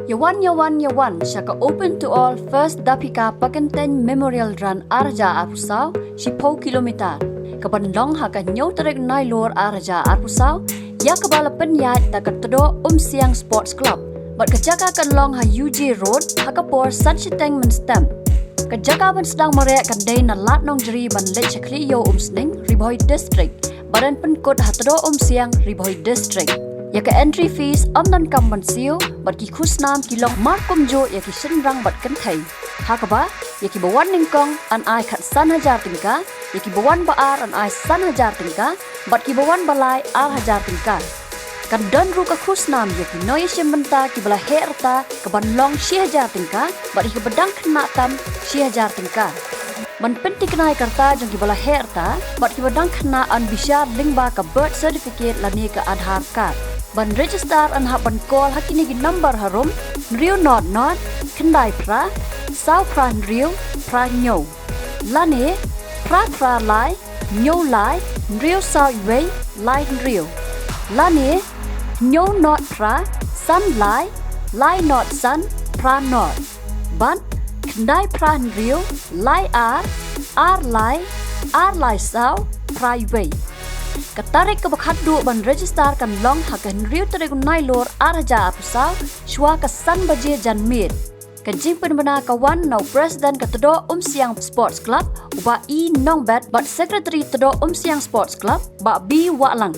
Yawan Shaka open to all first Daphika Pakynteiñ Memorial Run Arja Arpusau Shipo kilometer. Kabandong haka nyau terek nai lor Arja Arpusau ya kabala penyat takatdo Siang Sports Club. Bat kejaka kan long ha UG Road haka por Khunsnam menstem. Kejaka ban sedang merek kadai na lat nong jeri ban lech kliyo Sning Ribhoi District. Badan penkot hatdo Siang Ribhoi District. Ya ke entry fees dan kamban siu bat ki Khunsnam ki long markum jo ya ki senrang bat Pakynteiñ. Hakaba ya ki bawan ningkong an ai khat san hajar Tyngka ya ki bawan baar an ai san hajar Tyngka bat ki bawan balai al hajar Tyngka. Kan don ru ka Khunsnam ya ki noy shementa ki bala herta ke ban long shi hajar Tyngka bat ki bedang kena tam shi hajar Tyngka. Man penting kenai karta jong ki bala herta bat ki bedang kena an bisa lingba ka birth certificate lani ka Aadhaar card. Ban register an ha ban call hakini ki number harum riu not kendai pra sau pra riu pra nyo lane pra lai nyo lai riu sau wei lai riu lane nyo not pra san lai not san pra not ban kendai pra riu lai ar lai sau pra wei. Katarik ke bakhadu ban register kan long hakan riu tarik nai lor Arja Arpusau shwa ka san baje janmir. Kajing penbena kawan nau president katdo Siang Sports Club uba i Nongjop bat secretary tdo Siang Sports Club ba bi walang.